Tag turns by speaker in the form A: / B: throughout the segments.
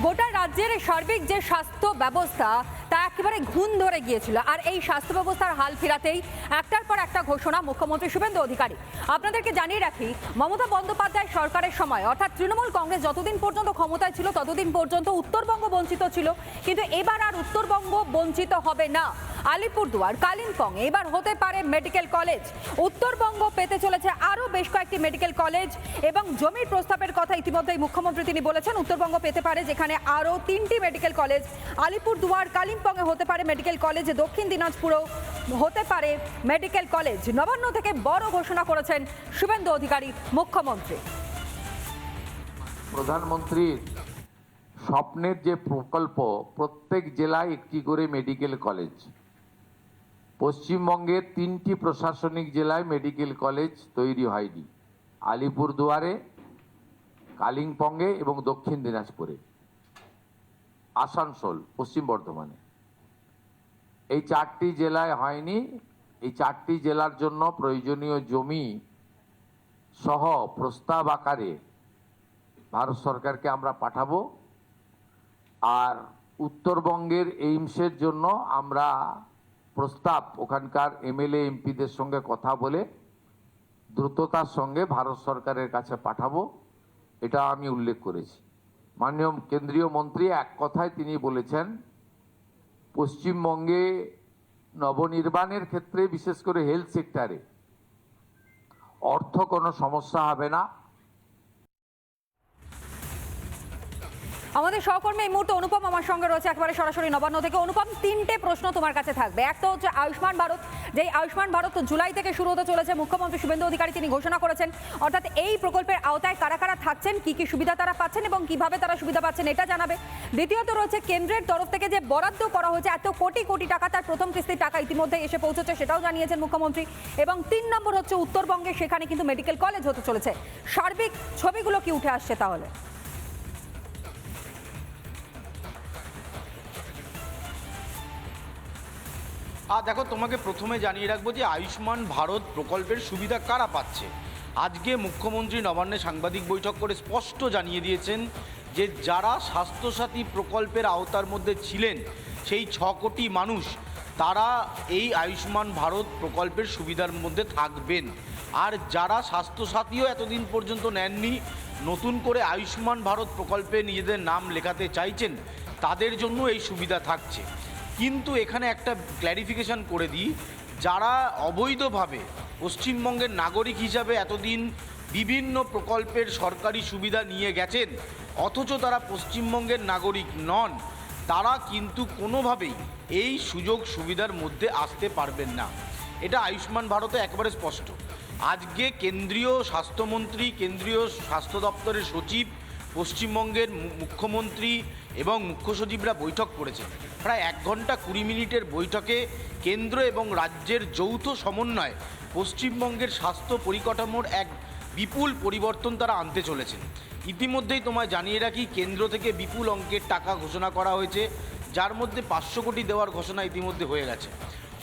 A: গোটা রাজ্যের সার্বিক যে স্বাস্থ্য ব্যবস্থা তা একেবারে ঘুণ ধরে গিয়েছিল। আর এই স্বাস্থ্য ব্যবস্থার হাল ফেরাতেই একটার পর একটা ঘোষণা মুখ্যমন্ত্রী শুভেন্দু অধিকারী। আপনাদেরকে জানিয়ে রাখি, মমতা বন্দ্যোপাধ্যায় সরকারের সময় অর্থাৎ তৃণমূল কংগ্রেস যতদিন পর্যন্ত ক্ষমতায় ছিল ততদিন পর্যন্ত উত্তরবঙ্গ বঞ্চিত ছিল, কিন্তু এবার আর উত্তরবঙ্গ বঞ্চিত হবে না। আলিপুরদুয়ার, কালিম্পং এবার হতে পারে মেডিকেল কলেজ। উত্তরবঙ্গ পেতে চলেছে আরও বেশ কয়েকটি মেডিকেল কলেজ এবং জমির প্রস্তাবের কথা ইতিমধ্যেই মুখ্যমন্ত্রী তিনি বলেছেন। উত্তরবঙ্গ পেতে পারে যেখানে আরও 3টি মেডিকেল কলেজ। আলিপুরদুয়ার, কালিম্পংয়ে হতে পারে মেডিকেল কলেজ, দক্ষিণ দিনাজপুরেও হতে পারে মেডিকেল কলেজ। নবান্ন থেকে বড় ঘোষণা করেছেন শুভেন্দু অধিকারী মুখ্যমন্ত্রী।
B: প্রধানমন্ত্রীর স্বপ্নের যে প্রকল্প, প্রত্যেক জেলায় একটি করে মেডিকেল কলেজ। পশ্চিমবঙ্গের 3টি প্রশাসনিক জেলায় মেডিকেল কলেজ তৈরি হয়নি, আলিপুরদুয়ারে, কালিম্পংয়ে এবং দক্ষিণ দিনাজপুরে, আসানসোল, পশ্চিম বর্ধমানে। এই 4টি জেলায় হয়নি। এই 4টি জেলার জন্য প্রয়োজনীয় জমি সহ প্রস্তাব আকারে ভারত সরকারকে আমরা পাঠাবো। আর উত্তরবঙ্গের এইমসের জন্য আমরা প্রস্তাব ওখানকার এমএলএ এমপিদের সঙ্গে কথা বলে দ্রুততার সঙ্গে ভারত সরকারের কাছে পাঠাবো, এটা আমি উল্লেখ করেছি। মাননীয় কেন্দ্রীয় মন্ত্রী এক কথায় তিনি বলেছেন, পশ্চিমবঙ্গে নবনির্মাণের ক্ষেত্রে বিশেষ করে হেলথ সেক্টরে অর্থ কোনো সমস্যা হবে না।
A: আমাদের সহকর্মী এই মুহূর্তে অনুপম আমার সঙ্গে রয়েছে একেবারে সরাসরি নবান্ন থেকে। অনুপম, 3টে প্রশ্ন তোমার কাছে থাকবে। একটা হচ্ছে আয়ুষ্মান ভারত, যেই আয়ুষ্মান ভারত জুলাই থেকে শুরু হতে চলেছে। মুখ্যমন্ত্রী শুভেন্দু অধিকারী তিনি ঘোষণা করেছেন, অর্থাৎ এই প্রকল্পের আওতায় কারা কারা থাকছেন, কি কি সুবিধা তারা পাচ্ছেন এবং কিভাবে তারা সুবিধা পাচ্ছেন এটা জানাবে। দ্বিতীয়ত রয়েছে কেন্দ্রের তরফ থেকে যে বরাদ্দ করা হয়েছে এত কোটি কোটি টাকা, তার প্রথম কিস্তির টাকা ইতিমধ্যে এসে পৌঁছেছে, সেটাও জানিয়েছেন মুখ্যমন্ত্রী। এবং 3 নম্বর হচ্ছে উত্তরবঙ্গে সেখানে কিন্তু মেডিকেল কলেজ হতে চলেছে। সার্বিক ছবিগুলো কি উঠে আসছে তাহলে?
C: দেখো, তোমাকে প্রথমে জানিয়ে রাখবো যে আয়ুষ্মান ভারত প্রকল্পের সুবিধা কারা পাচ্ছে। আজকে মুখ্যমন্ত্রী নবান্নে সাংবাদিক বৈঠক করে স্পষ্ট জানিয়ে দিয়েছেন যে যারা স্বাস্থ্যসাথী প্রকল্পের আওতার মধ্যে ছিলেন সেই 6 কোটি মানুষ তারা এই আয়ুষ্মান ভারত প্রকল্পের সুবিধার মধ্যে থাকবেন। আর যারা স্বাস্থ্যসাথীও এতদিন পর্যন্ত নেননি, নতুন করে আয়ুষ্মান ভারত প্রকল্পে নিজেদের নাম লেখাতে চাইছেন, তাদের জন্য এই সুবিধা থাকছে। কিন্তু এখানে একটা ক্ল্যারিফিকেশন করে দিই, যারা অবৈধভাবে পশ্চিমবঙ্গের নাগরিক হিসাবে এতদিন বিভিন্ন প্রকল্পের সরকারি সুবিধা নিয়ে গেছেন অথচ তারা পশ্চিমবঙ্গের নাগরিক নন, তারা কিন্তু কোনোভাবেই এই সুযোগ সুবিধার মধ্যে আসতে পারবেন না। এটা আয়ুষ্মান ভারতে একেবারে স্পষ্ট। আজকে কেন্দ্রীয় স্বাস্থ্যমন্ত্রী, কেন্দ্রীয় স্বাস্থ্য দপ্তরের সচিব, পশ্চিমবঙ্গের মুখ্যমন্ত্রী এবং মুখ্য সচিবরা বৈঠক করেছেন। প্রায় 1 ঘন্টা 20 মিনিটের বৈঠকে কেন্দ্র এবং রাজ্যের যৌথ সমন্বয়ে পশ্চিমবঙ্গের স্বাস্থ্য পরিকাঠামোর এক বিপুল পরিবর্তন তারা আনতে চলেছেন। ইতিমধ্যেই তোমায় জানিয়ে রাখি, কেন্দ্র থেকে বিপুল অঙ্কের টাকা ঘোষণা করা হয়েছে, যার মধ্যে 500 কোটি দেওয়ার ঘোষণা ইতিমধ্যে হয়ে গেছে।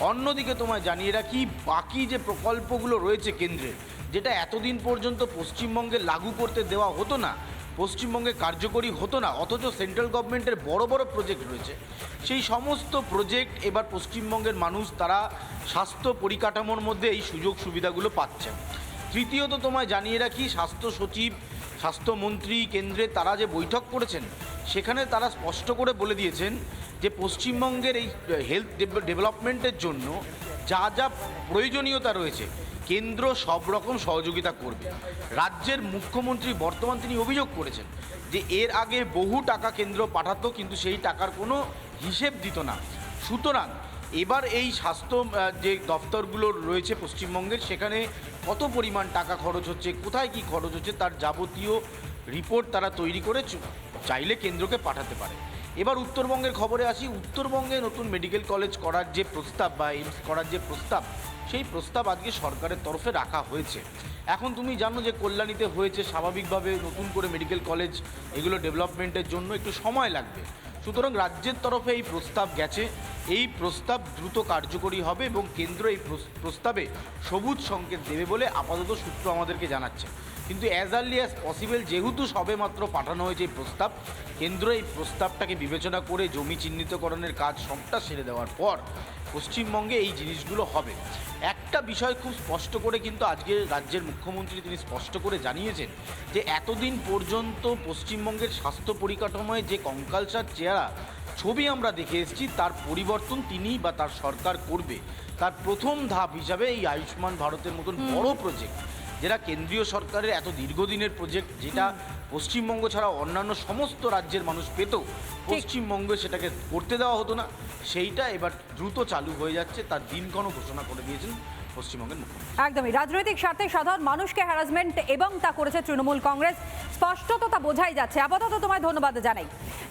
C: অন্যদিকে তোমায় জানিয়ে রাখি, বাকি যে প্রকল্পগুলো রয়েছে কেন্দ্রের, যেটা এতদিন পর্যন্ত পশ্চিমবঙ্গে লাগু করতে দেওয়া হতো না, পশ্চিমবঙ্গে কার্যকরী হতো না, অথচ সেন্ট্রাল গভর্নমেন্টের বড় বড় প্রজেক্ট রয়েছে, সেই সমস্ত প্রজেক্ট এবার পশ্চিমবঙ্গের মানুষ তারা স্বাস্থ্য পরিকাঠামোর মধ্যে এই সুযোগ সুবিধাগুলো পাচ্ছেন। তৃতীয়ত তোমায় জানিয়ে রাখি, স্বাস্থ্য সচিব, স্বাস্থ্যমন্ত্রী কেন্দ্রে তারা যে বৈঠক করেছেন সেখানে তারা স্পষ্ট করে বলে দিয়েছেন যে পশ্চিমবঙ্গের এই হেলথ ডেভেলপমেন্টের জন্য যা যা প্রয়োজনীয়তা রয়েছে কেন্দ্র সব রকম সহযোগিতা করবে। রাজ্যের মুখ্যমন্ত্রী বর্তমান তিনি অভিযোগ করেছেন যে এর আগে বহু টাকা কেন্দ্র পাঠাতো কিন্তু সেই টাকার কোনো হিসেব দিত না। সুতরাং এবার এই স্বাস্থ্য যে দপ্তরগুলো রয়েছে পশ্চিমবঙ্গের, সেখানে কত পরিমাণ টাকা খরচ হচ্ছে, কোথায় কি খরচ হচ্ছে, তার যাবতীয় রিপোর্ট তারা তৈরি করে চাইলে কেন্দ্রকে পাঠাতে পারে। এবার উত্তরবঙ্গের খবরে আসি। উত্তরবঙ্গে নতুন মেডিকেল কলেজ করার যে প্রস্তাব বা এইমস করার যে প্রস্তাব, সেই প্রস্তাব আজকে সরকারের তরফে রাখা হয়েছে। এখন তুমি জানো যে কল্যাণীতে হয়েছে, স্বাভাবিকভাবে নতুন করে মেডিকেল কলেজ এগুলো ডেভেলপমেন্টের জন্য একটু সময় লাগবে। সুতরাং রাজ্যের তরফে এই প্রস্তাব গেছে, এই প্রস্তাব দ্রুত কার্যকরী হবে এবং কেন্দ্র এই প্রস্তাবে সবুজ সংকেত দেবে বলে আপাতত সূত্র আমাদেরকে জানাচ্ছে। কিন্তু অ্যাজ আর্লি অ্যাজ পসিবল, যেহেতু সবেমাত্র পাঠানো হয়েছে এই প্রস্তাব, কেন্দ্র এই প্রস্তাবটাকে বিবেচনা করে জমি চিহ্নিতকরণের কাজ সবটা সেরে দেওয়ার পর পশ্চিমবঙ্গে এই জিনিসগুলো হবে। একটা বিষয় খুব স্পষ্ট করে কিন্তু আজকে রাজ্যের মুখ্যমন্ত্রী তিনি স্পষ্ট করে জানিয়েছেন যে এতদিন পর্যন্ত পশ্চিমবঙ্গের স্বাস্থ্য পরিকাঠামোয় যে কঙ্কালসার চেহারা ছবি আমরা দেখে এসেছি, তার পরিবর্তন তিনি বা তার সরকার করবে। তার প্রথম ধাপ হিসাবে এই আয়ুষ্মান ভারতের মতন বড় প্রজেক্ট, যেটা কেন্দ্রীয় সরকারের এত দীর্ঘদিনের প্রজেক্ট, যেটা পশ্চিমবঙ্গ ছাড়া অন্যান্য সমস্ত রাজ্যের মানুষ পেত, পশ্চিমবঙ্গে সেটাকে করতে দেওয়া হতো না, সেইটা এবার দ্রুত চালু হয়ে যাচ্ছে। তার দিনক্ষণও ঘোষণা করে দিয়েছেন পশ্চিমবঙ্গের মুখ্যমন্ত্রী।
A: একদমই রাজনৈতিক স্বার্থে সাধারণ মানুষকে হ্যারাসমেন্ট এবং তা করেছে তৃণমূল কংগ্রেস, স্পষ্টত তা বোঝাই যাচ্ছে। আপাতত তোমায় ধন্যবাদ জানাই।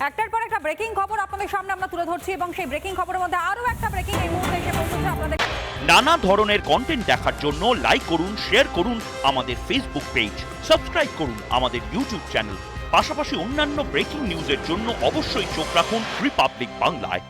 A: একটার পর একটা ব্রেকিং খবর আপনাদের সামনে আমরা তুলে ধরছি এবং সেই ব্রেকিং খবরের মধ্যে আরও একটা ব্রেকিং এই মুহূর্তে এসে পৌঁছেছে আপনাদের।
D: নানা ধরনের কন্টেন্ট দেখার জন্য লাইক করুন, শেয়ার করুন আমাদের ফেসবুক পেজ, সাবস্ক্রাইব করুন আমাদের ইউটিউব চ্যানেল। পাশাপাশি অন্যান্য ব্রেকিং নিউজের জন্য অবশ্যই চোখ রাখুন রিপাবলিক বাংলায়।